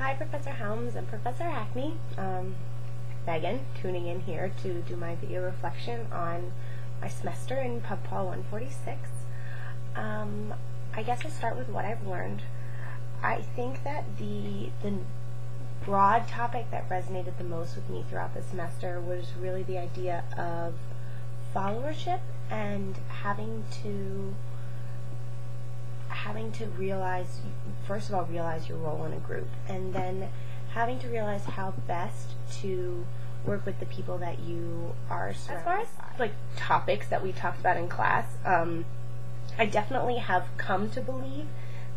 Hi, Professor Helms and Professor Hackney. Megan, tuning in here to do my video reflection on my semester in Pub Paul 146. I guess I'll start with what I've learned. I think that the broad topic that resonated the most with me throughout the semester was really the idea of followership and having to realize, first of all, realize your role in a group, and then having to realize how best to work with the people that you are surrounded by. As far as topics that we talked about in class, I definitely have come to believe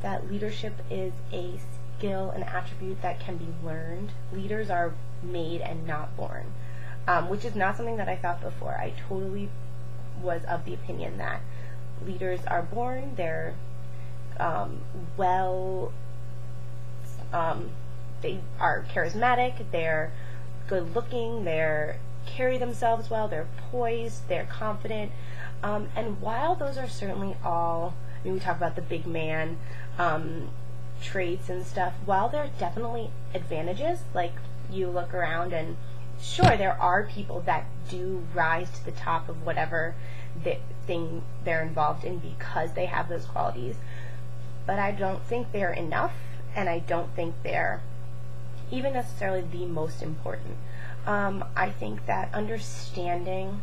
that leadership is a skill, an attribute that can be learned. Leaders are made and not born, which is not something that I thought before. I totally was of the opinion that leaders are born, they're they are charismatic, they're good looking, they carry themselves well, they're poised, they're confident, and while those are certainly all, we talk about the big man traits and stuff, while there are definitely advantages, like you look around and sure, there are people that do rise to the top of whatever thing they're involved in because they have those qualities, but I don't think they're enough, and I don't think they're even necessarily the most important. I think that understanding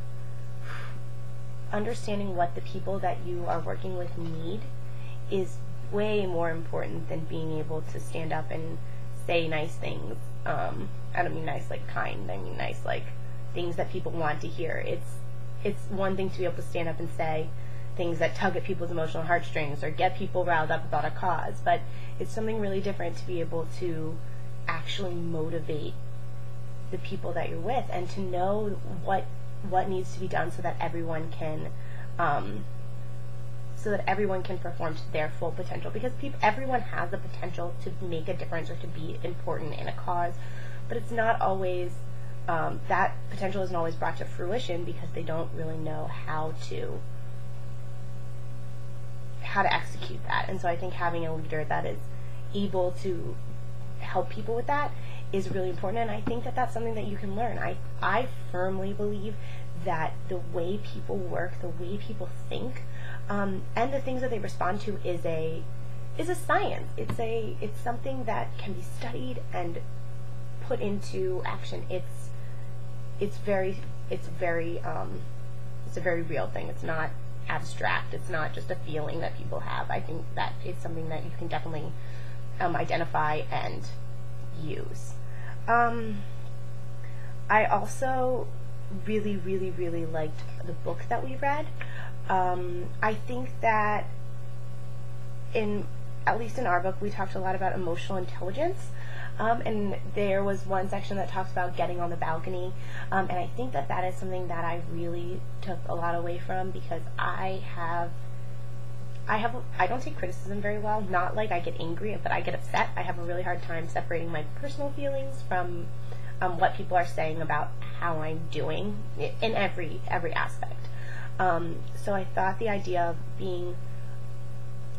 what the people that you are working with need is way more important than being able to stand up and say nice things. I don't mean nice like kind, I mean nice like things that people want to hear. It's one thing to be able to stand up and say things that tug at people's emotional heartstrings or get people riled up about a cause, but it's something really different to be able to actually motivate the people that you're with and to know what needs to be done so that everyone can perform to their full potential, because everyone has the potential to make a difference or to be important in a cause, but it's not always that potential isn't always brought to fruition because they don't really know how to execute that. And so I think having a leader that is able to help people with that is really important, and I think that that's something that you can learn. I firmly believe that the way people work, the way people think, and the things that they respond to is a science. It's something that can be studied and put into action. It's a very real thing. It's not abstract. It's not just a feeling that people have. I think that it's something that you can definitely identify and use. I also really, really, really liked the book that we read. I think that at least in our book, we talked a lot about emotional intelligence. And there was one section that talks about getting on the balcony, and I think that is something that I really took a lot away from, because I don't take criticism very well. Not like I get angry, but I get upset. I have a really hard time separating my personal feelings from what people are saying about how I'm doing in every aspect. So I thought the idea of being,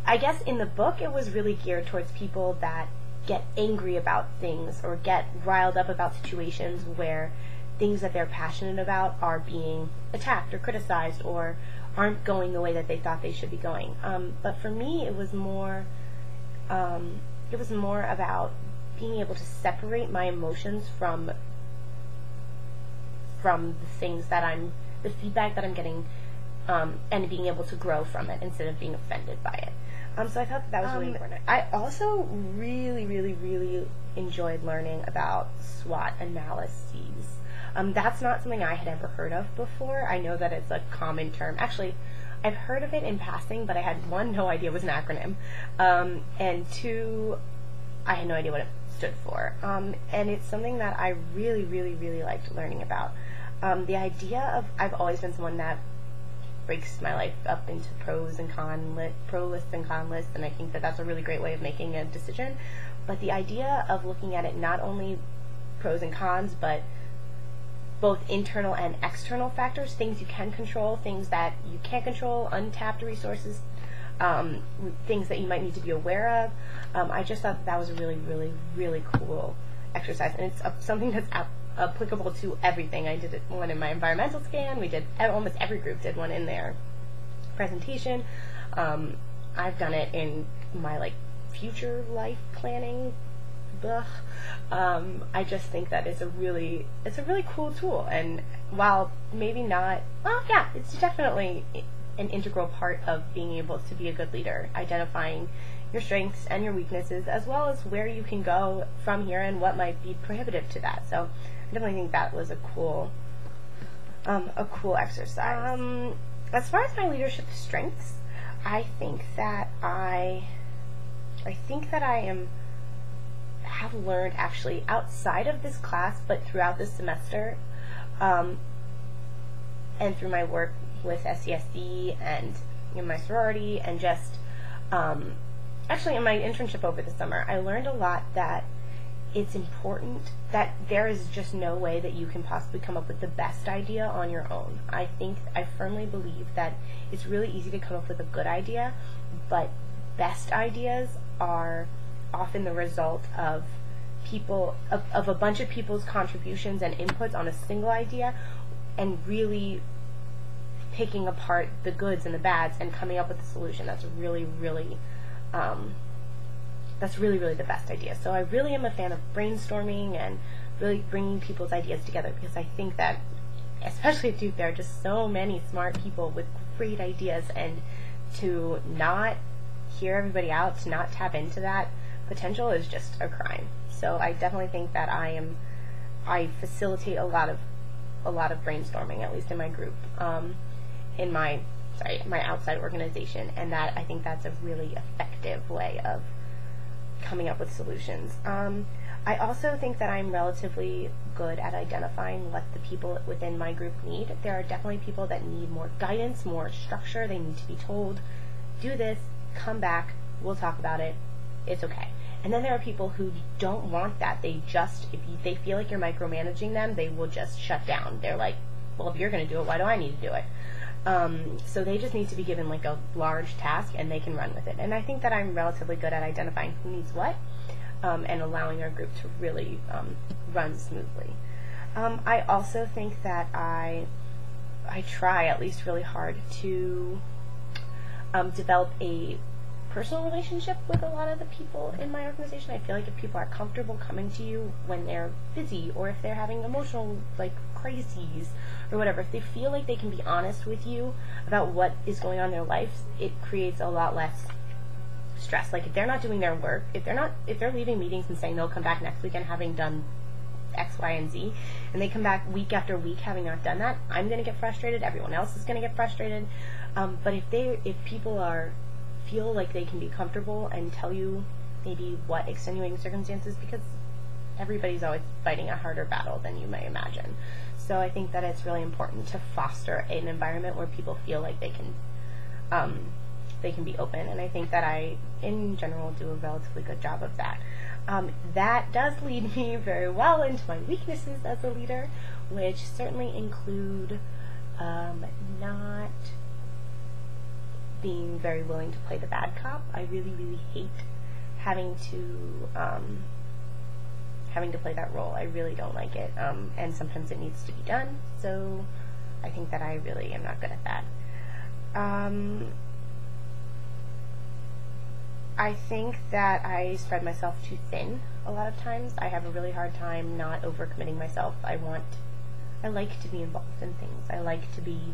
I guess in the book it was really geared towards people that get angry about things or get riled up about situations where things that they're passionate about are being attacked or criticized or aren't going the way that they thought they should be going. But for me, it was more about being able to separate my emotions from the things that the feedback that I'm getting, and being able to grow from it instead of being offended by it. So I thought that was really important. I also really, really, really enjoyed learning about SWOT analyses. That's not something I had ever heard of before. I know that it's a common term. Actually, I've heard of it in passing, but I had, one, no idea it was an acronym, and two, I had no idea what it stood for. And it's something that I really, really, really liked learning about. The idea of, I've always been someone that breaks my life up into pro lists and con lists, and I think that that's a really great way of making a decision. But the idea of looking at it not only pros and cons, but both internal and external factors, things you can control, things that you can't control, untapped resources, things that you might need to be aware of. I just thought that was a really, really, really cool exercise, and it's something that's applicable to everything. I did one in my environmental scan. We did, almost every group did one in their presentation. I've done it in my future life planning. I just think that it's a really cool tool, and while maybe not, it's definitely an integral part of being able to be a good leader, identifying your strengths and your weaknesses, as well as where you can go from here and what might be prohibitive to that. So I definitely think that was a cool exercise. As far as my leadership strengths, I think that I have learned, actually, outside of this class, but throughout this semester, and through my work with SCSD and in my sorority, and just actually in my internship over the summer, I learned a lot that it's important that there is just no way that you can possibly come up with the best idea on your own. I firmly believe that it's really easy to come up with a good idea, but best ideas are often the result of a bunch of people's contributions and inputs on a single idea, and really picking apart the goods and the bads and coming up with a solution that's really, really the best idea. So I really am a fan of brainstorming and really bringing people's ideas together, because I think that, especially at Duke, there are just so many smart people with great ideas, and to not hear everybody out, to not tap into that potential is just a crime. So I definitely think that I facilitate a lot of brainstorming, at least in my group, in my outside organization, and that I think that's a really effective way of coming up with solutions. I also think that I'm relatively good at identifying what the people within my group need. There are definitely people that need more guidance, more structure. They need to be told, do this, come back, we'll talk about it, it's okay. And then there are people who don't want that. They they feel like you're micromanaging them, they will just shut down. They're like, well, if you're going to do it, why do I need to do it? So they just need to be given a large task, and they can run with it. And I think that I'm relatively good at identifying who needs what, and allowing our group to really run smoothly. I also think that I try at least really hard to develop a personal relationship with a lot of the people in my organization. I feel like if people are comfortable coming to you when they're busy, or if they're having emotional crises or whatever, if they feel like they can be honest with you about what is going on in their lives, it creates a lot less stress. If they're not doing their work, if they're leaving meetings and saying they'll come back next weekend having done X, Y, and Z, and they come back week after week having not done that, I'm going to get frustrated, everyone else is going to get frustrated. But if people feel like they can be comfortable and tell you maybe what extenuating circumstances, because everybody's always fighting a harder battle than you may imagine. So I think that it's really important to foster an environment where people feel like they can be open, and I think that I, in general, do a relatively good job of that. That does lead me very well into my weaknesses as a leader, which certainly include not being very willing to play the bad cop. I really, really hate having to play that role. I really don't like it, and sometimes it needs to be done, so I think that I really am not good at that. I think that I spread myself too thin a lot of times. I have a really hard time not overcommitting myself. I like to be involved in things. I like to be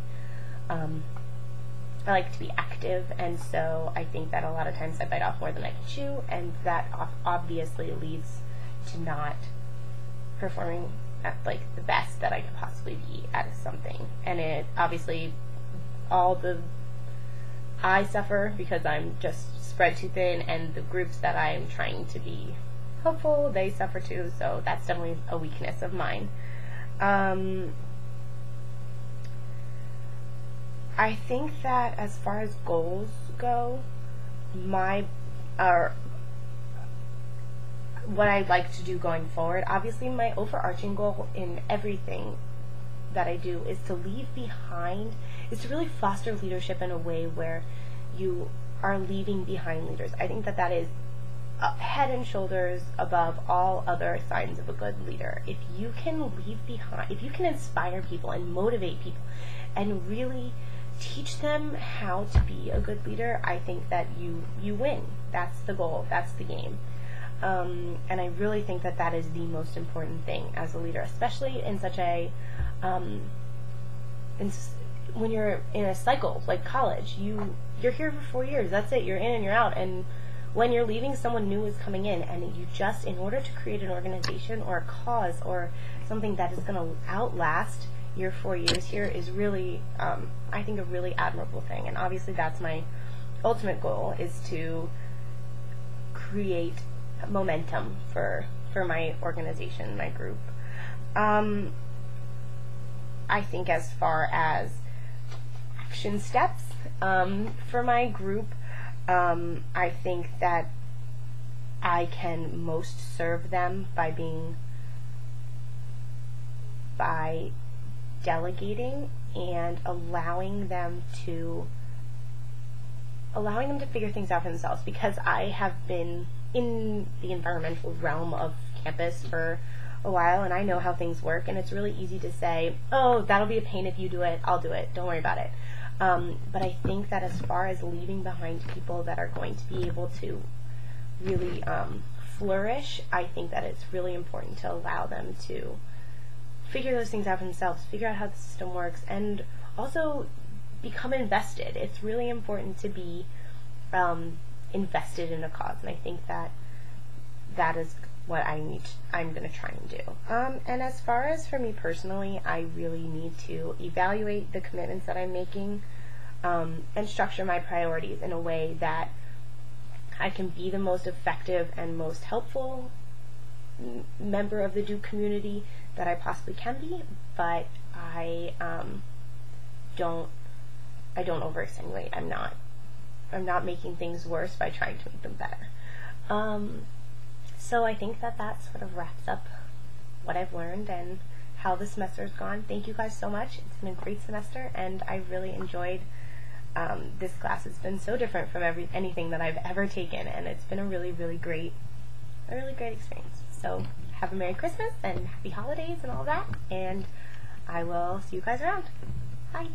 active, and so I think that a lot of times I bite off more than I can chew, and that obviously leads to not performing at the best that I could possibly be at something. And it obviously, I suffer because I'm just spread too thin, and the groups that I'm trying to be helpful, they suffer too, so that's definitely a weakness of mine. I think that as far as goals go, what I'd like to do going forward, obviously my overarching goal in everything that I do is to leave behind, is to really foster leadership in a way where you are leaving behind leaders. I think that that is head and shoulders above all other signs of a good leader. If you can leave behind, if you can inspire people and motivate people and really teach them how to be a good leader, I think that you win. That's the goal. That's the game. And I really think that that is the most important thing as a leader, especially in such a when you're in a cycle like college. You're here for 4 years. That's it. You're in and you're out. And when you're leaving, someone new is coming in, and you just, in order to create an organization or a cause or something that is going to outlast your 4 years here is really, I think, a really admirable thing. And obviously that's my ultimate goal, is to create momentum for my organization, my group. I think as far as action steps for my group, I think that I can most serve them by delegating and allowing them to figure things out for themselves, because I have been in the environmental realm of campus for a while, and I know how things work, and it's really easy to say, oh, that'll be a pain if you do it, I'll do it, don't worry about it. But I think that as far as leaving behind people that are going to be able to really flourish, I think that it's really important to allow them to figure those things out for themselves, figure out how the system works, and also become invested. It's really important to be invested in a cause, and I think that that is what I'm going to try and do. And as far as for me personally, I really need to evaluate the commitments that I'm making and structure my priorities in a way that I can be the most effective and most helpful member of the Duke community that I possibly can be, but I don't overextenuate. I'm not making things worse by trying to make them better. So I think that sort of wraps up what I've learned and how the semester's gone. Thank you guys so much. It's been a great semester, and I really enjoyed this class. It's been so different from anything that I've ever taken, and it's been a really, really great experience. So have a Merry Christmas and Happy Holidays and all that, and I will see you guys around. Bye.